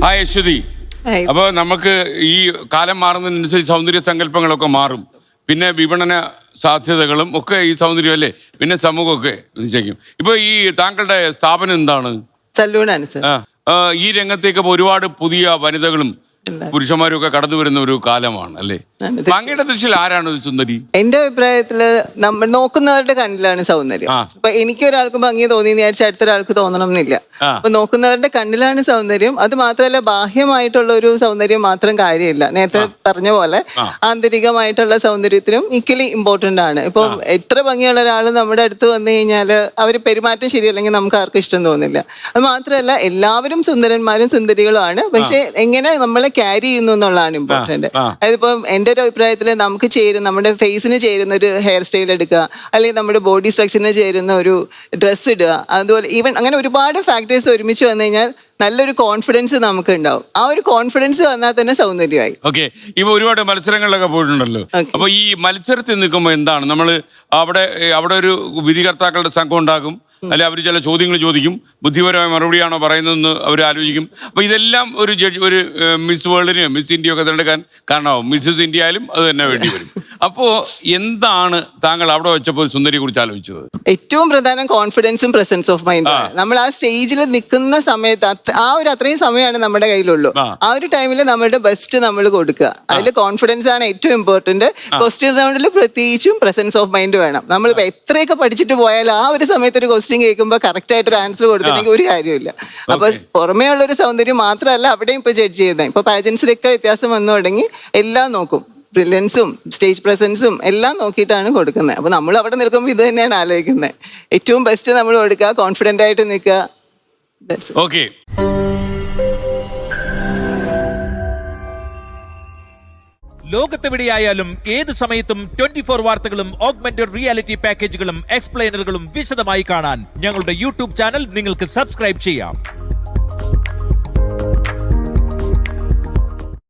Hi Aswathy. അപ്പോൾ നമുക്ക് ഈ കാലം മാറുന്നതിനനുസരിച്ച് സൗന്ദര്യ സങ്കല്പങ്ങളൊക്കെ മാറും. പിന്നെ വിപണന സാധ്യതകളും ഒക്കെ ഈ സൗന്ദര്യം അല്ലേ, പിന്നെ സമൂഹമൊക്കെ നിശ്ചയിക്കും. ഇപ്പൊ ഈ താങ്കളുടെ സ്ഥാപനം എന്താണ്? സലൂണാണ് സർ. ഈ രംഗത്തേക്ക് ഒരുപാട് പുതിയ വനിതകളും പുരുഷന്മാരും ഒക്കെ കടന്നു വരുന്ന ഒരു കാലമാണ് അല്ലേ? അങ്ങയുടെ ദൃശ്യത്തിൽ ആരാണ് ഒരു സുന്ദരി? എന്റെ അഭിപ്രായത്തില് നമ്മൾ നോക്കുന്നവരുടെ കണ്ണിലാണ് സൗന്ദര്യം. അപ്പൊ എനിക്ക് ഒരാൾക്ക് ഭംഗി തോന്നി വിചാരിച്ച അടുത്തൊരാൾക്ക് തോന്നണം എന്നില്ല. അപ്പൊ നോക്കുന്നവരുടെ കണ്ണിലാണ് സൗന്ദര്യം. അത് മാത്രമല്ല, ബാഹ്യമായിട്ടുള്ള ഒരു സൗന്ദര്യം മാത്രം കാര്യമില്ല. നേരത്തെ പറഞ്ഞ പോലെ ആന്തരികമായിട്ടുള്ള സൗന്ദര്യത്തിനും ഈക്വലി ഇമ്പോർട്ടന്റ് ആണ്. ഇപ്പൊ എത്ര ഭംഗിയുള്ള ഒരാൾ നമ്മുടെ അടുത്ത് വന്നു കഴിഞ്ഞാല് അവര് പെരുമാറ്റം ശരിയല്ലെങ്കിൽ നമുക്ക് ആർക്കും ഇഷ്ടം തോന്നില്ല. അത് മാത്രമല്ല, എല്ലാവരും സുന്ദരന്മാരും സുന്ദരികളുമാണ്. പക്ഷെ എങ്ങനെ നമ്മളെ ക്യാരി ചെയ്യുന്നു എന്നുള്ളതാണ് ഇമ്പോർട്ടന്റ്. അതിപ്പം എന്റെ ഒരു അഭിപ്രായത്തിൽ നമുക്ക് ചേരുന്ന, നമ്മുടെ ഫേസിന് ചേരുന്ന ഒരു ഹെയർ സ്റ്റൈൽ എടുക്കുക, അല്ലെങ്കിൽ നമ്മുടെ ബോഡി സ്ട്രക്ചറിന് ചേരുന്ന ഒരു ഡ്രസ്സ് ഇടുക, അതുപോലെ ഈവൻ അങ്ങനെ ഒരുപാട് ഫാക്ടേഴ്സ് ഒരുമിച്ച് വന്നു കഴിഞ്ഞാൽ നല്ലൊരു കോൺഫിഡൻസ് നമുക്ക് ഉണ്ടാവും. ആ ഒരു കോൺഫിഡൻസ് വന്നാൽ തന്നെ സൗന്ദര്യമായി. ഓക്കെ. ഇപ്പൊ ഒരുപാട് മത്സരങ്ങളിലൊക്കെ പോയിട്ടുണ്ടല്ലോ. അപ്പൊ ഈ മത്സരത്തിൽ നിൽക്കുമ്പോൾ എന്താണ് നമ്മൾ അവിടെ ഒരു വിധികർത്താക്കളുടെ സംഘം ഉണ്ടാകും, അല്ലെ അവർ ചില ചോദ്യങ്ങൾ ചോദിക്കും, ബുദ്ധിപരമായ മറുപടിയാണോ പറയുന്നതെന്ന് അവർ ആലോചിക്കും. അപ്പൊ ഇതെല്ലാം ഒരു ഒരു മിസ് വേൾഡിനെയോ മിസ് ഇന്ത്യയോ ഒക്കെ തിരഞ്ഞെടുക്കാൻ കാരണമാവും. മിസ്സസ് ഇന്ത്യ ആയാലും അത് തന്നെ വേണ്ടി വരും. അപ്പോ എന്താണ് താങ്കൾ അവിടെ വെച്ചപ്പോൾ സുന്ദരിയെ കുറിച്ച് ആലോചിച്ചത്? ഏറ്റവും പ്രധാനം കോൺഫിഡൻസും പ്രസൻസ് ഓഫ് മൈൻഡും. നമ്മൾ ആ സ്റ്റേജിൽ നിൽക്കുന്ന സമയത്ത് അത്രയും സമയമാണ് നമ്മുടെ കയ്യിലുള്ളൂ. ആ ഒരു ടൈമിൽ നമ്മുടെ ബെസ്റ്റ് നമ്മൾ കൊടുക്കുക. അതിൽ കോൺഫിഡൻസ് ആണ് ഏറ്റവും ഇമ്പോർട്ടന്റ്. ക്വസ്റ്റ്യൻ റൗണ്ടിൽ പ്രത്യേകിച്ചും പ്രസൻസ് ഓഫ് മൈൻഡ് വേണം. നമ്മളിപ്പോ എത്രയൊക്കെ പഠിച്ചിട്ട് പോയാലും ആ ഒരു സമയത്ത് ഒരു ക്വസ്റ്റ്യൻ കേൾക്കുമ്പോൾ കറക്റ്റ് ആയിട്ട് ഒരു ആൻസർ കൊടുത്തില്ലെങ്കിൽ ഒരു കാര്യമില്ല. അപ്പൊ പുറമേ ഉള്ള ഒരു സൗന്ദര്യം മാത്രമല്ല അവിടെയും ഇപ്പൊ ജഡ്ജ് ചെയ്യുന്നത്. ഇപ്പൊ പാജൻസിലൊക്കെ വ്യത്യാസം വന്നു തുടങ്ങി. എല്ലാം നോക്കും, ബ്രില്യൻസും സ്റ്റേജ് പ്രസൻസും എല്ലാം നോക്കിയിട്ടാണ് കൊടുക്കുന്നത്. അപ്പൊ നമ്മൾ അവിടെ നിൽക്കുമ്പോൾ ഇത് തന്നെയാണ് ആലോചിക്കുന്നത്. ഏറ്റവും ബെസ്റ്റ് നമ്മൾ കൊടുക്കുക, കോൺഫിഡന്റ് ആയിട്ട് നിൽക്കുക. ഓക്കെ. ലോകത്തെവിടെയായാലും ഏത് സമയത്തും 24 വാർത്തകളും ഓഗ്മെന്റഡ് റിയാലിറ്റി പാക്കേജുകളും എക്സ്പ്ലെയിനറുകളും വിശദമായി കാണാൻ ഞങ്ങളുടെ യൂട്യൂബ് ചാനൽ നിങ്ങൾക്ക് സബ്സ്ക്രൈബ് ചെയ്യാം.